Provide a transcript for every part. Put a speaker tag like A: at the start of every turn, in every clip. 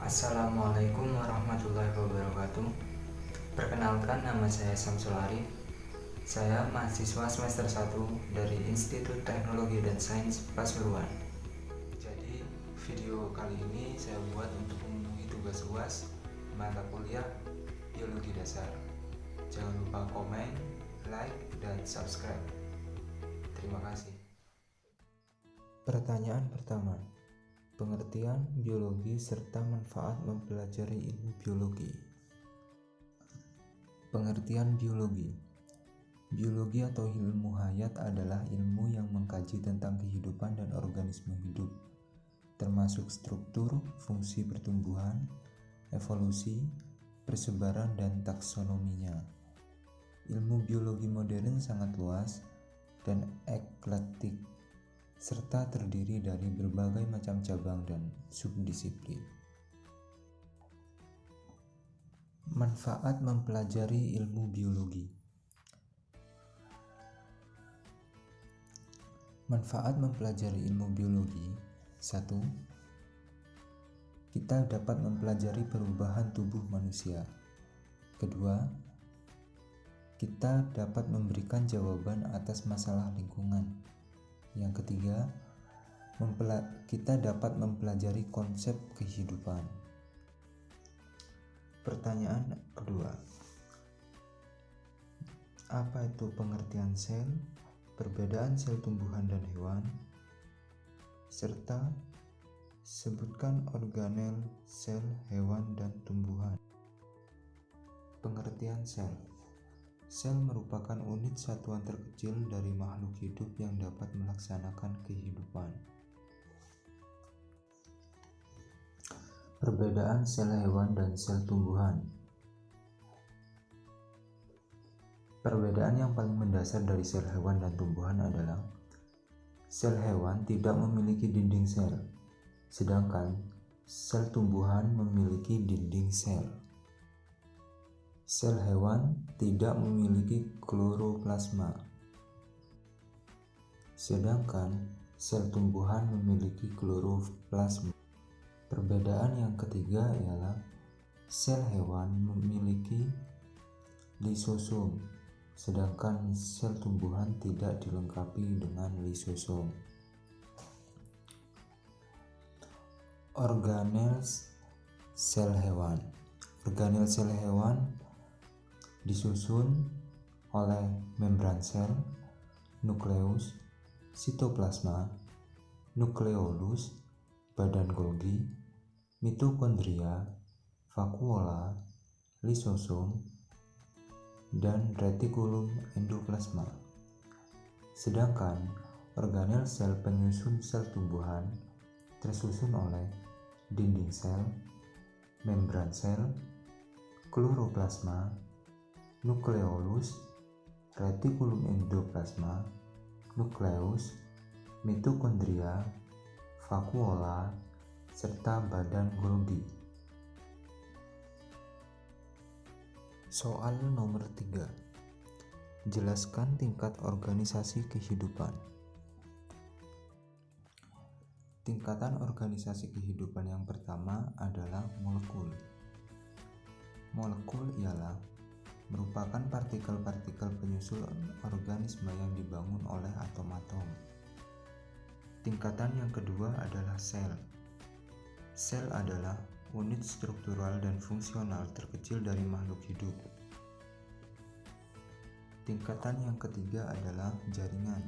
A: Assalamualaikum warahmatullahi wabarakatuh. Perkenalkan, nama saya Samsul Arif. Saya mahasiswa semester 1 dari Institut Teknologi dan Sains Pasuruan. Jadi, video kali ini saya buat untuk memenuhi tugas UAS mata kuliah Biologi Dasar. Jangan lupa komen, like, dan subscribe. Terima kasih. Pertanyaan pertama. Pengertian biologi serta manfaat mempelajari ilmu biologi. Pengertian biologi. Biologi atau ilmu hayat adalah ilmu yang mengkaji tentang kehidupan dan organisme hidup, termasuk struktur, fungsi pertumbuhan, evolusi, persebaran, dan taksonominya. Ilmu biologi modern sangat luas dan eklektik, serta terdiri dari berbagai macam cabang dan subdisiplin. Manfaat mempelajari ilmu biologi. Manfaat mempelajari ilmu biologi. 1. Kita dapat mempelajari perubahan tubuh manusia. Kedua, kita dapat memberikan jawaban atas masalah lingkungan. Yang ketiga, kita dapat mempelajari konsep kehidupan. Pertanyaan kedua. Apa itu pengertian sel, perbedaan sel tumbuhan dan hewan, serta sebutkan organel sel hewan dan tumbuhan. Pengertian sel. Sel merupakan unit satuan terkecil dari makhluk hidup yang dapat melaksanakan kehidupan. Perbedaan sel hewan dan sel tumbuhan. Perbedaan yang paling mendasar dari sel hewan dan tumbuhan adalah sel hewan tidak memiliki dinding sel, sedangkan sel tumbuhan memiliki dinding sel. Sel hewan tidak memiliki kloroplasma, sedangkan sel tumbuhan memiliki kloroplasma. Perbedaan yang ketiga ialah sel hewan memiliki lisosom, sedangkan sel tumbuhan tidak dilengkapi dengan lisosom. Organel sel hewan. Organel sel hewan disusun oleh membran sel, nukleus, sitoplasma, nukleolus, badan Golgi, mitokondria, vakuola, lisosom, dan retikulum endoplasma. Sedangkan organel sel penyusun sel tumbuhan tersusun oleh dinding sel, membran sel, kloroplasma, nukleolus, retikulum endoplasma, nukleus, mitokondria, vakuola, serta badan Golgi. Soal nomor 3. Jelaskan tingkat organisasi kehidupan. Tingkatan organisasi kehidupan yang pertama adalah molekul. Molekul ialah merupakan partikel-partikel penyusul organisme yang dibangun oleh atom-atom. Tingkatan yang kedua adalah sel. Sel adalah unit struktural dan fungsional terkecil dari makhluk hidup. Tingkatan yang ketiga adalah jaringan.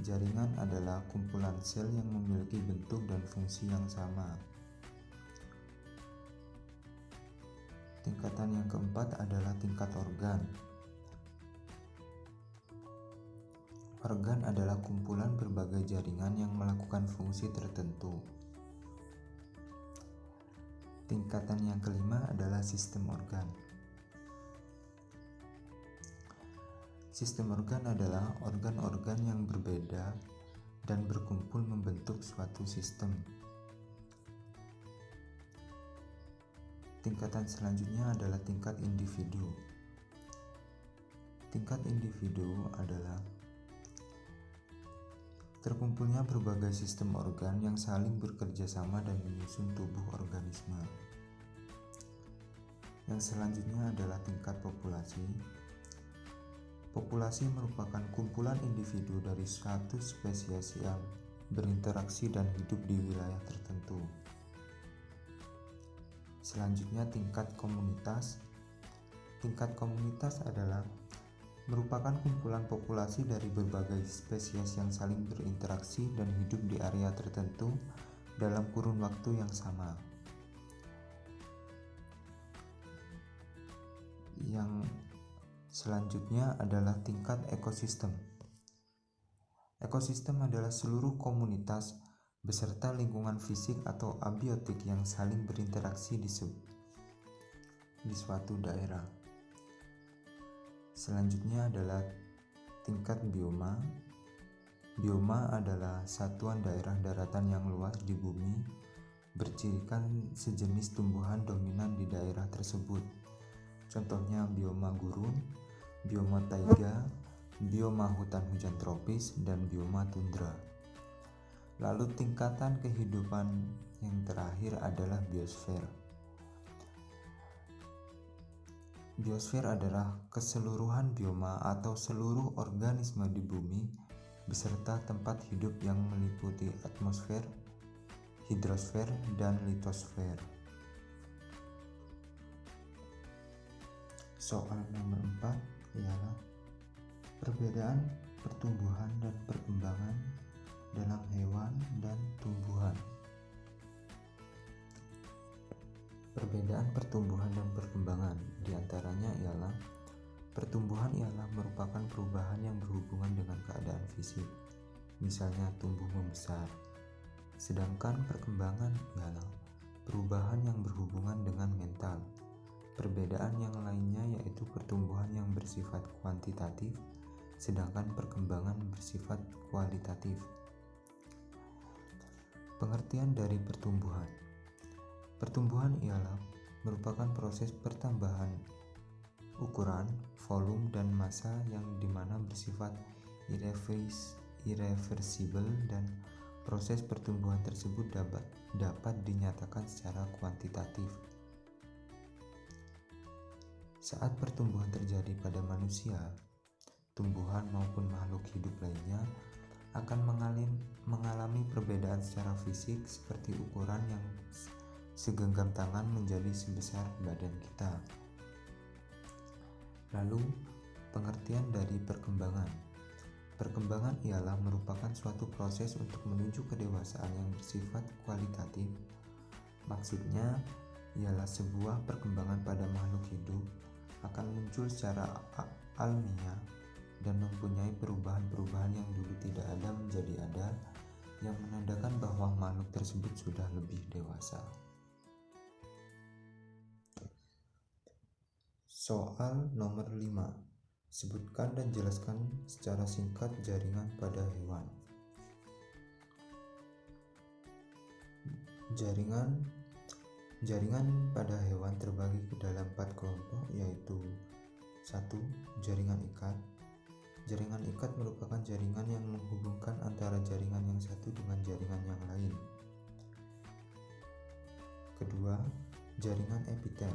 A: Jaringan adalah kumpulan sel yang memiliki bentuk dan fungsi yang sama. Tingkatan yang keempat adalah tingkat organ. Organ adalah kumpulan berbagai jaringan yang melakukan fungsi tertentu. Tingkatan yang kelima adalah sistem organ. Sistem organ adalah organ-organ yang berbeda dan berkumpul membentuk suatu sistem. Tingkatan selanjutnya adalah tingkat individu. Tingkat individu adalah Terkumpulnya berbagai sistem organ yang saling bekerja sama dan menyusun tubuh organisme. Yang selanjutnya adalah tingkat populasi. Populasi merupakan kumpulan individu dari suatu spesies yang berinteraksi dan hidup di wilayah tertentu. Selanjutnya tingkat komunitas. Tingkat komunitas adalah merupakan kumpulan populasi dari berbagai spesies yang saling berinteraksi dan hidup di area tertentu dalam kurun waktu yang sama. Yang selanjutnya adalah tingkat ekosistem. Ekosistem adalah seluruh komunitas beserta lingkungan fisik atau abiotik yang saling berinteraksi di suatu daerah. Selanjutnya adalah tingkat bioma. Bioma adalah satuan daerah daratan yang luas di bumi, bercirikan sejenis tumbuhan dominan di daerah tersebut. Contohnya bioma gurun, bioma taiga, bioma hutan hujan tropis, dan bioma tundra. Lalu tingkatan kehidupan yang terakhir adalah biosfer. Biosfer adalah keseluruhan bioma atau seluruh organisme di bumi beserta tempat hidup yang meliputi atmosfer, hidrosfer, dan litosfer. Soal nomor 4 ialah perbedaan pertumbuhan dan perkembangan dalam hewan dan tumbuhan. Perbedaan pertumbuhan dan perkembangan diantaranya ialah pertumbuhan ialah merupakan perubahan yang berhubungan dengan keadaan fisik, misalnya tumbuh membesar. Sedangkan perkembangan ialah perubahan yang berhubungan dengan mental. Perbedaan yang lainnya yaitu pertumbuhan yang bersifat kuantitatif, sedangkan perkembangan bersifat kualitatif. Pengertian dari pertumbuhan. Pertumbuhan ialah merupakan proses pertambahan ukuran, volume, dan massa yang dimana bersifat irreversibel dan proses pertumbuhan tersebut dapat dinyatakan secara kuantitatif. Saat pertumbuhan terjadi pada manusia, tumbuhan maupun makhluk hidup lainnya akan mengalami perbedaan secara fisik seperti ukuran yang segenggam tangan menjadi sebesar badan kita. Lalu, pengertian dari perkembangan. Perkembangan ialah merupakan suatu proses untuk menuju kedewasaan yang bersifat kualitatif. Maksudnya ialah sebuah perkembangan pada makhluk hidup akan muncul secara alamiah dan mempunyai perubahan-perubahan yang dulu tidak ada menjadi ada, yang menandakan bahwa makhluk tersebut sudah lebih dewasa. Soal nomor 5. Sebutkan dan jelaskan secara singkat jaringan pada hewan. Jaringan pada hewan terbagi ke dalam 4 kelompok, yaitu 1. Jaringan ikat. Jaringan ikat merupakan jaringan yang menghubungkan antara jaringan yang satu dengan jaringan yang lain. Kedua, jaringan epitel.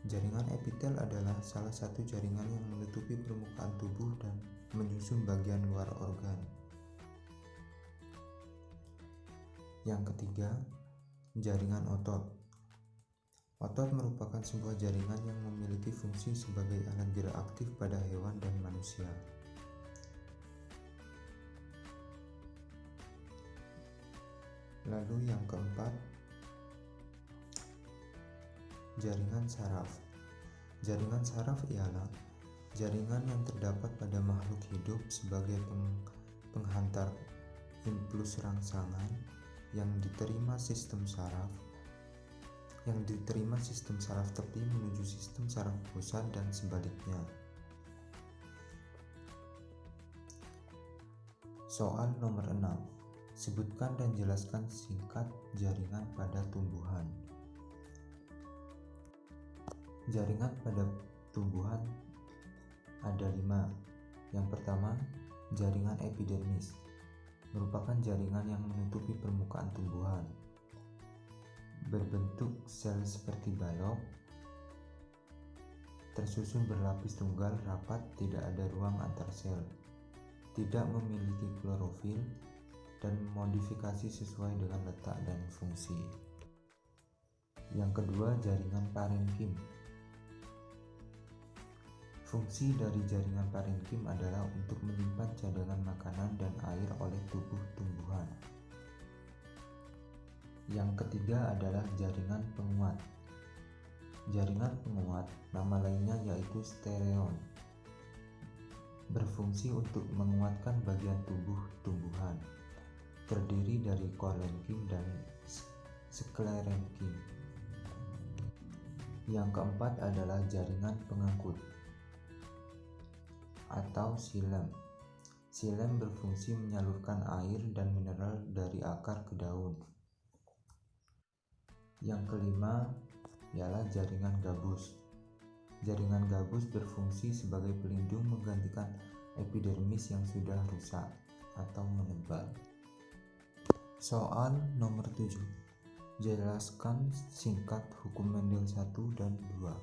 A: Jaringan epitel adalah salah satu jaringan yang menutupi permukaan tubuh dan menyusun bagian luar organ. Yang ketiga, jaringan otot. Otot merupakan sebuah jaringan yang memiliki fungsi sebagai alat gerak aktif pada hewan dan manusia. Lalu yang keempat, jaringan saraf. Jaringan saraf ialah jaringan yang terdapat pada makhluk hidup sebagai penghantar impuls rangsangan yang diterima sistem saraf tepi menuju sistem saraf pusat dan sebaliknya. Soal nomor 6. Sebutkan dan jelaskan singkat jaringan pada tumbuhan. Jaringan pada tumbuhan ada 5. Yang pertama, jaringan epidermis. merupakan jaringan yang menutupi permukaan tumbuhan. Berbentuk sel seperti balok, tersusun berlapis tunggal rapat, tidak ada ruang antar sel, tidak memiliki klorofil, dan modifikasi sesuai dengan letak dan fungsi. Yang kedua, jaringan parenkim. Fungsi dari jaringan parenkim adalah untuk menyimpan cadangan makanan dan air oleh tubuh tumbuhan. Yang ketiga adalah jaringan penguat. Jaringan penguat, nama lainnya yaitu stereon, berfungsi untuk menguatkan bagian tubuh tumbuhan, terdiri dari korenkim dan sklerenkim. Yang keempat adalah jaringan pengangkut atau xilem. Xilem berfungsi menyalurkan air dan mineral dari akar ke daun. Yang kelima ialah jaringan gabus. Jaringan gabus berfungsi sebagai pelindung menggantikan epidermis yang sudah rusak atau menebal. Soal nomor 7. Jelaskan singkat hukum Mendel 1 dan 2.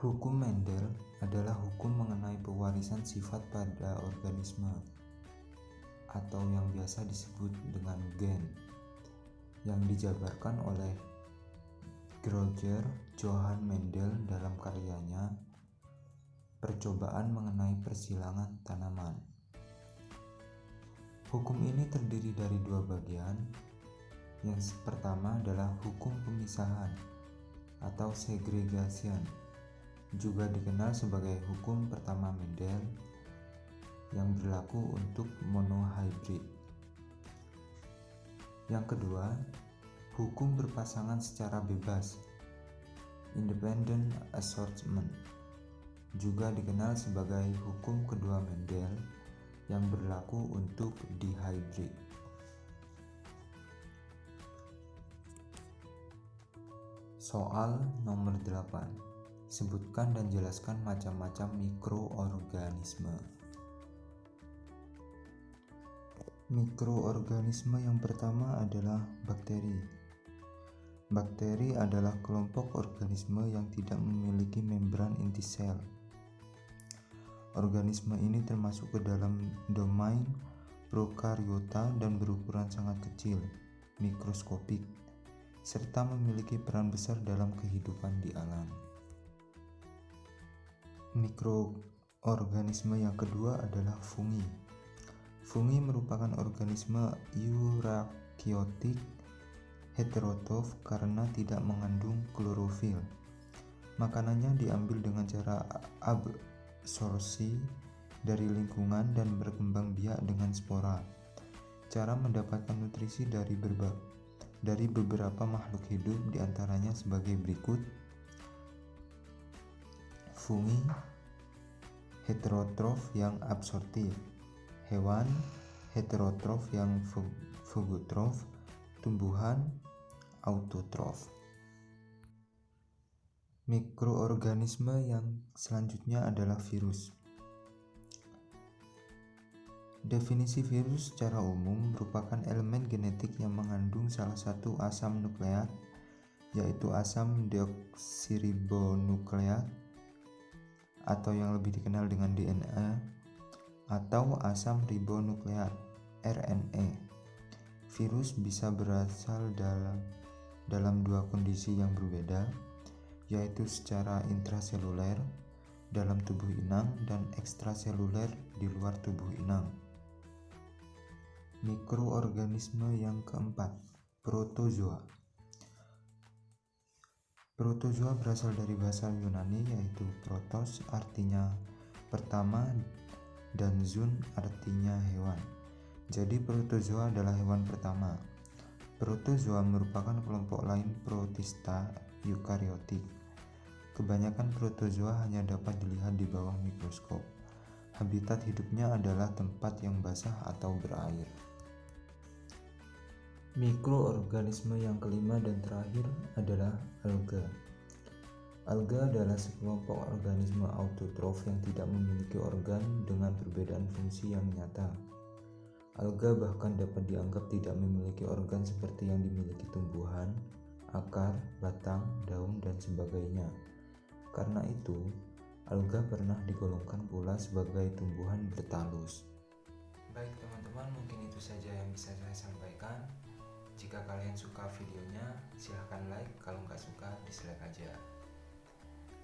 A: Hukum Mendel adalah hukum mengenai pewarisan sifat pada organisme atau yang biasa disebut dengan gen, yang dijabarkan oleh Roger Johann Mendel dalam karyanya Percobaan mengenai Persilangan Tanaman. Hukum ini terdiri dari dua bagian. Yang pertama adalah hukum pemisahan atau segregation, juga dikenal sebagai hukum pertama Mendel, yang berlaku untuk monohybrid. Yang kedua, hukum berpasangan secara bebas, independent assortment, juga dikenal sebagai hukum kedua Mendel, yang berlaku untuk dihybrid. Soal nomor 8. Sebutkan dan jelaskan macam-macam mikroorganisme. Mikroorganisme yang pertama adalah bakteri. Bakteri adalah kelompok organisme yang tidak memiliki membran inti sel. Organisme ini termasuk ke dalam domain prokariota dan berukuran sangat kecil, mikroskopik, serta memiliki peran besar dalam kehidupan di alam. Mikroorganisme yang kedua adalah fungi. Fungi merupakan organisme eukaryotik heterotrof karena tidak mengandung klorofil. Makanannya diambil dengan cara absorpsi dari lingkungan dan berkembang biak dengan spora. Cara mendapatkan nutrisi dari beberapa makhluk hidup diantaranya sebagai berikut. Fungi heterotrof yang absorptif, hewan heterotrof yang fagotrof, tumbuhan autotrof. Mikroorganisme yang selanjutnya adalah virus. Definisi virus secara umum merupakan elemen genetik yang mengandung salah satu asam nukleat, yaitu asam deoksiribonukleat, atau yang lebih dikenal dengan DNA, atau asam ribonukleat, RNA. Virus bisa berasal dalam dua kondisi yang berbeda, yaitu secara intraseluler dalam tubuh inang dan ekstraseluler di luar tubuh inang. Mikroorganisme yang keempat, protozoa. Protozoa berasal dari bahasa Yunani yaitu protos artinya pertama dan zoon artinya hewan. Jadi protozoa adalah hewan pertama. Protozoa merupakan kelompok lain protista eukaryotik. Kebanyakan protozoa hanya dapat dilihat di bawah mikroskop. Habitat hidupnya adalah tempat yang basah atau berair. Mikroorganisme yang kelima dan terakhir adalah alga. Alga adalah sekelompok organisme autotrof yang tidak memiliki organ dengan perbedaan fungsi yang nyata. Alga bahkan dapat dianggap tidak memiliki organ seperti yang dimiliki tumbuhan, akar, batang, daun, dan sebagainya. Karena itu, alga pernah digolongkan pula sebagai tumbuhan bertalus. Baik teman-teman, mungkin itu saja yang bisa saya sampaikan. Jika kalian suka videonya, silahkan like. Kalau nggak suka, dislike aja.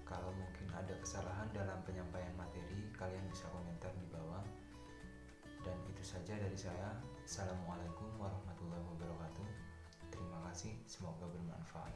A: Kalau mungkin ada kesalahan dalam penyampaian materi, kalian bisa komentar di bawah. Dan itu saja dari saya. Assalamualaikum warahmatullahi wabarakatuh. Terima kasih, semoga bermanfaat.